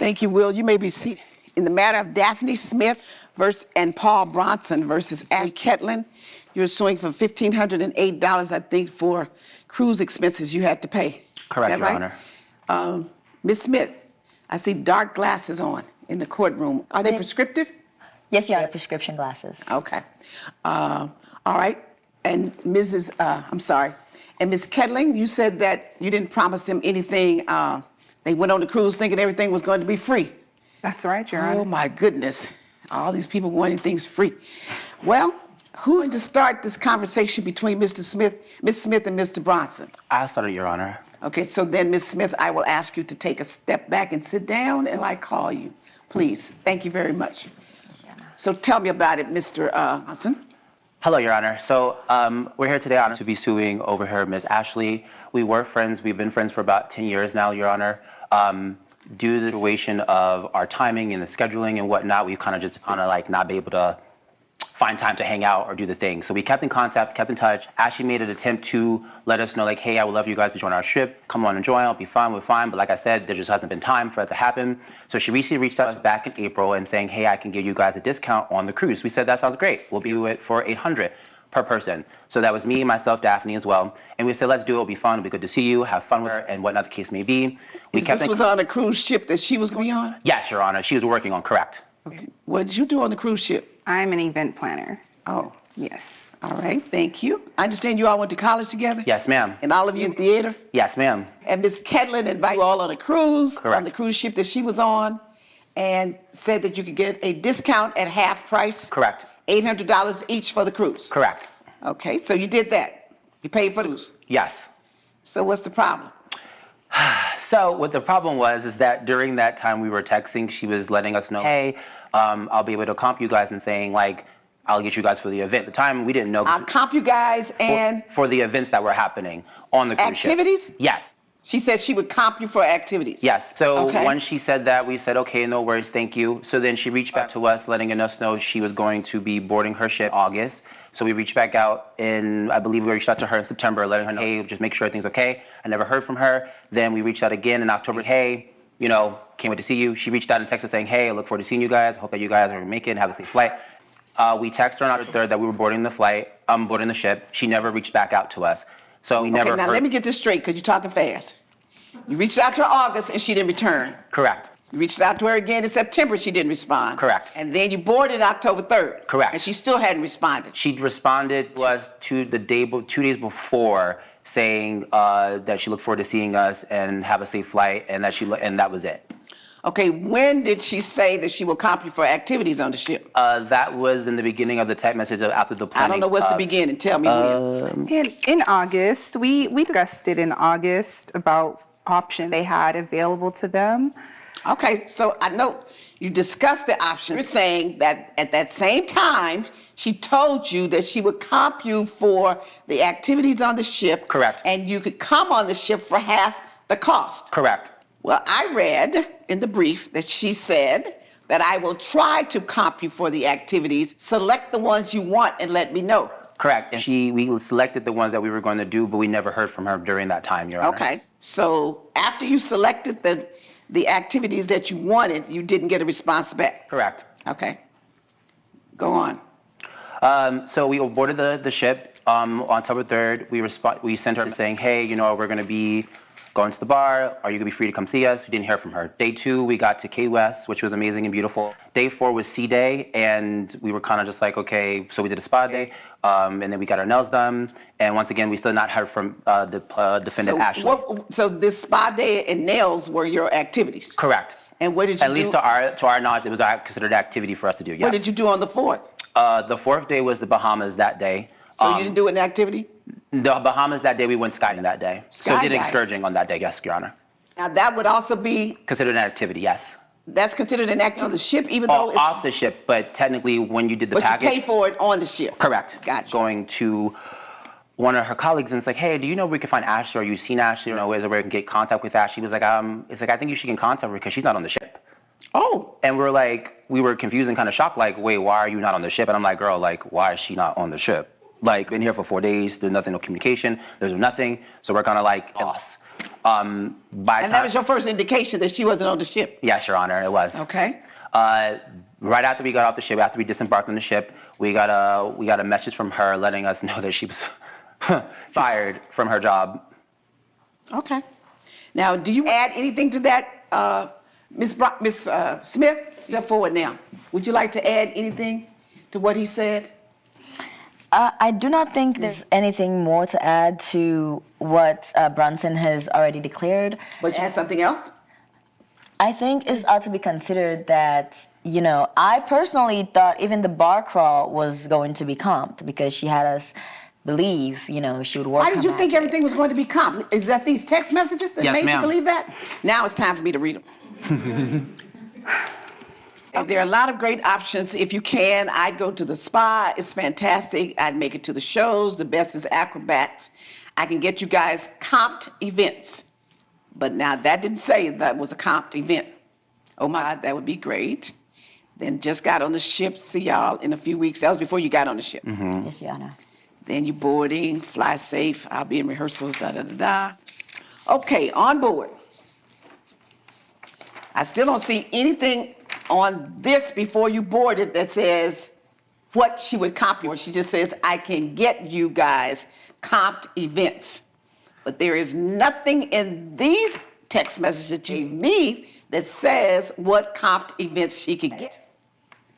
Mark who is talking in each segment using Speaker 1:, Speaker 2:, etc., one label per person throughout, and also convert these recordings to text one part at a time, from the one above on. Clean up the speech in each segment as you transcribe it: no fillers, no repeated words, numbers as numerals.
Speaker 1: Thank you, Will. You may be seated. In the matter of Daphne Smith and Paul Bronson versus Ashley Ketlin, you're suing for $1,508, I think, for cruise expenses you had to pay.
Speaker 2: Correct,
Speaker 1: Is that
Speaker 2: Your
Speaker 1: right?
Speaker 2: Honor.
Speaker 1: Ms. Smith, I see dark glasses on in the courtroom. Are they prescriptive?
Speaker 3: Yes, Your Honor, prescription glasses.
Speaker 1: Okay. All right. And and Ms. Kettling, you said that you didn't promise them anything. They went on the cruise thinking everything was going to be free.
Speaker 4: That's right, Your Honor.
Speaker 1: Oh my goodness. All these people wanting things free. Well, who's to start this conversation between Ms. Smith and Mr. Bronson?
Speaker 2: I'll start it, Your Honor.
Speaker 1: Okay, so then, Ms. Smith, I will ask you to take a step back and sit down and I call you. Please. Thank you very much.
Speaker 3: Yes, Your Honor.
Speaker 1: So tell me about it, Mr. Bronson.
Speaker 2: Hello, Your Honor. So we're here today to be suing over her, Ms. Ashley. We were friends. We've been friends for about 10 years now, Your Honor. Due to the situation of our timing and the scheduling and whatnot, we've kind of just not be able to find time to hang out or do the thing. So we kept in contact, kept in touch. Ashley made an attempt to let us know, like, hey, I would love you guys to join our trip. Come on and join. It'll be fun. We're fine. But like I said, there just hasn't been time for it to happen. So she recently reached out to us back in April and saying, hey, I can give you guys a discount on the cruise. We said, that sounds great. We'll do it for $800 per person. So that was me, myself, Daphne as well. And we said, let's do it. It'll be fun. It'll be good to see you, have fun with her, and whatnot the case may be.
Speaker 1: This was on a cruise ship that she was going on?
Speaker 2: Yes, Your Honor. She was working on, correct.
Speaker 1: Okay. What did you do on the cruise ship?
Speaker 4: I'm an event planner.
Speaker 1: Oh,
Speaker 4: Yes.
Speaker 1: all right. Thank you. I understand you all went to college together?
Speaker 2: Yes, ma'am.
Speaker 1: And all of you in theater?
Speaker 2: Yes, ma'am.
Speaker 1: And Ms. Ketlin invited you all on a cruise,
Speaker 2: Correct.
Speaker 1: on the cruise ship that she was on, and said that you could get a discount at half price?
Speaker 2: Correct.
Speaker 1: $800 each for the cruise?
Speaker 2: Correct.
Speaker 1: Okay, so you did that. You paid for the cruise.
Speaker 2: Yes.
Speaker 1: So what's the problem?
Speaker 2: So what the problem was is that during that time we were texting, she was letting us know, hey, I'll be able to comp you guys and saying, like, I'll get you guys for the event. At the time, we didn't know.
Speaker 1: I'll comp you guys and
Speaker 2: for the events that were happening on the cruise ship.
Speaker 1: activities?
Speaker 2: Yes.
Speaker 1: She said she would comp you for activities.
Speaker 2: Yes. So
Speaker 1: Okay.
Speaker 2: when she said that, we said, okay, no worries, thank you. So then she reached back to us, letting us know she was going to be boarding her ship in August. So we reached back out I believe we reached out to her in September, letting her know, hey, just make sure everything's okay. I never heard from her. Then we reached out again in October, hey, can't wait to see you. She reached out and texted saying, hey, I look forward to seeing you guys. Hope that you guys are going to make it and have a safe flight. We texted her on October 3rd that we were boarding the ship. She never reached back out to us. So we never
Speaker 1: now
Speaker 2: heard.
Speaker 1: let me get this straight because you're talking fast. You reached out to her August and she didn't return.
Speaker 2: Correct.
Speaker 1: You reached out to her again in September, she didn't respond.
Speaker 2: Correct.
Speaker 1: And then you boarded October 3rd.
Speaker 2: Correct.
Speaker 1: And she still hadn't responded.
Speaker 2: She responded to us 2 days before saying that she looked forward to seeing us and have a safe flight and that was it.
Speaker 1: Okay, when did she say that she will comp you for activities on the ship?
Speaker 2: That was in the beginning of the text message after the planning.
Speaker 1: I don't know what's the beginning. Tell me when.
Speaker 4: In August, we discussed it in August about options they had available to them.
Speaker 1: Okay, so I know you discussed the options. You're saying that at that same time, she told you that she would comp you for the activities on the ship.
Speaker 2: Correct.
Speaker 1: And you could come on the ship for half the cost.
Speaker 2: Correct.
Speaker 1: Well, I read in the brief that she said that I will try to comp you for the activities, select the ones you want and let me know.
Speaker 2: Correct. And we selected the ones that we were going to do, but we never heard from her during that time, Your Honor.
Speaker 1: Okay, so after you selected the activities that you wanted, you didn't get a response back.
Speaker 2: Correct.
Speaker 1: Okay, go on.
Speaker 2: So we boarded the ship on October 3rd. We sent her saying, hey, we're going to be going to the bar. Are you going to be free to come see us? We didn't hear from her. Day 2, we got to Key West, which was amazing and beautiful. Day 4 was Sea Day, and we were kind of just like, okay, so we did a spa day, and then we got our nails done. And once again, we still not heard from the defendant, Ashley.
Speaker 1: So this spa day and nails were your activities?
Speaker 2: Correct.
Speaker 1: And what did you do?
Speaker 2: At least to our knowledge, it was considered an activity for us to do, yes.
Speaker 1: What did you do on the 4th?
Speaker 2: The 4th day was the Bahamas that day.
Speaker 1: So you didn't do an activity?
Speaker 2: The Bahamas that day, we went skydiving that day. So did
Speaker 1: Skydiving.
Speaker 2: excursion on that day, yes, Your Honor.
Speaker 1: Now that would also be,
Speaker 2: Considered an activity, yes.
Speaker 1: that's considered an act on the ship, even though it's,
Speaker 2: Off the ship, but technically when you did the
Speaker 1: but
Speaker 2: package.
Speaker 1: you pay for it on the ship.
Speaker 2: Correct.
Speaker 1: Gotcha.
Speaker 2: Going to one of her colleagues and it's like, hey, do you know where we can find Ashley? Or you seen Ashley? Or is there where we can get contact with Ashley? He was like, I think you should get in contact with her because she's not on the ship.
Speaker 1: Oh,
Speaker 2: And we were confused and kind of shocked, like, wait, why are you not on the ship? And I'm like, girl, like, why is she not on the ship? Like, been here for 4 days, there's nothing, no communication, there's nothing. So we're kind of like, lost. By
Speaker 1: And that
Speaker 2: time,
Speaker 1: was your first indication that she wasn't on the ship?
Speaker 2: yes, Your Honor, it was.
Speaker 1: Okay.
Speaker 2: Right after we got off the ship, after we disembarked on the ship, we got a message from her letting us know that she was fired from her job.
Speaker 1: Okay. Now, do you add anything to that, Ms. Smith? Step forward now. Would you like to add anything to what he said?
Speaker 3: I do not think there's anything more to add to what Brunson has already declared.
Speaker 1: But you had something else?
Speaker 3: I think it's ought to be considered that, I personally thought even the bar crawl was going to be comped because she had us believe, she would work.
Speaker 1: Why did you
Speaker 3: on
Speaker 1: think
Speaker 3: that.
Speaker 1: everything was going to be comped? Is that these text messages that
Speaker 2: Yes,
Speaker 1: made you
Speaker 2: ma'am.
Speaker 1: believe that? Now it's time for me to read them. There are a lot of great options. If you can, I'd go to the spa. It's fantastic. I'd make it to the shows. The best is acrobats. I can get you guys comped events. But now that didn't say that was a comped event. Oh my God, that would be great. Then just got on the ship. See y'all in a few weeks. That was before you got on the ship.
Speaker 3: Yes, Your Honor.
Speaker 1: Then you boarding, fly safe. I'll be in rehearsals, da da da da. Okay, on board. I still don't see anything on this before you boarded that says what she would comp you. She just says, I can get you guys comped events. But there is nothing in these text messages that you gave me that says what comped events she could get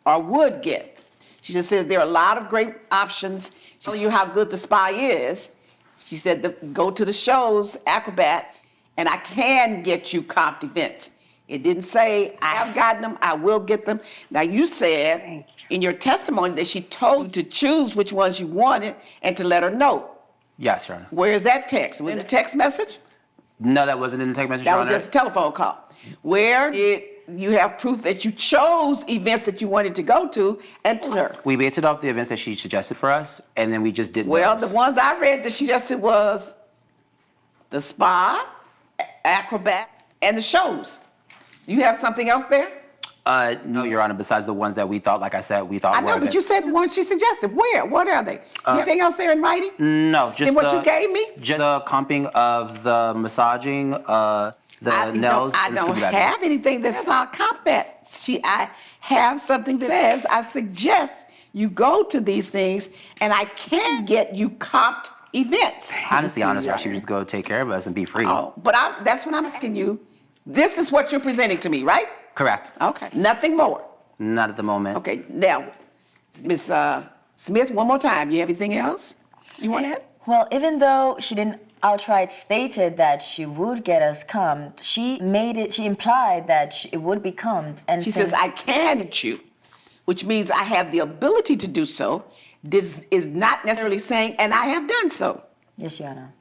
Speaker 1: or would get. She just says there are a lot of great options. She'll tell you how good the spa is. She said, go to the shows, acrobats, and I can get you comped events. It didn't say, I have gotten them, I will get them. Now, you said in your testimony that she told you to choose which ones you wanted and to let her know.
Speaker 2: Yes, Your Honor.
Speaker 1: Where is that text? Was it a text message?
Speaker 2: No, that wasn't in the text message,
Speaker 1: That
Speaker 2: Your
Speaker 1: was
Speaker 2: Honor.
Speaker 1: just a telephone call. Where did you have proof that you chose events that you wanted to go to and told her?
Speaker 2: We based it off the events that she suggested for us, and then we just did
Speaker 1: Well,
Speaker 2: those.
Speaker 1: the ones I read that she suggested was the spa, acrobat, and the shows. You have something else there?
Speaker 2: No, Your Honor, besides the ones that we thought, like I said, we thought
Speaker 1: I
Speaker 2: were
Speaker 1: know, but
Speaker 2: events.
Speaker 1: you said the ones she suggested. Where? What are they? Anything else there in writing?
Speaker 2: No, just
Speaker 1: Than what
Speaker 2: the,
Speaker 1: you gave me?
Speaker 2: Just the comping of the massaging, the nails.
Speaker 1: I
Speaker 2: and the
Speaker 1: don't
Speaker 2: scuba diving.
Speaker 1: have anything that's not comp that. I have something that says, I suggest you go to these things and I can get you comped events.
Speaker 2: Honestly, I should just go take care of us and be free.
Speaker 1: Oh, but that's what I'm asking you. This is what you're presenting to me, right?
Speaker 2: Correct.
Speaker 1: Okay, nothing more.
Speaker 2: Not at the moment.
Speaker 1: Okay, now, Ms. Smith, one more time. You have anything else you want to add?
Speaker 3: Well, even though she didn't outright stated that she would get us comped, she implied that it would be comped. And
Speaker 1: She says, I can get you, which means I have the ability to do so. This is not necessarily saying, and I have done so.
Speaker 3: Yes, Your Honor.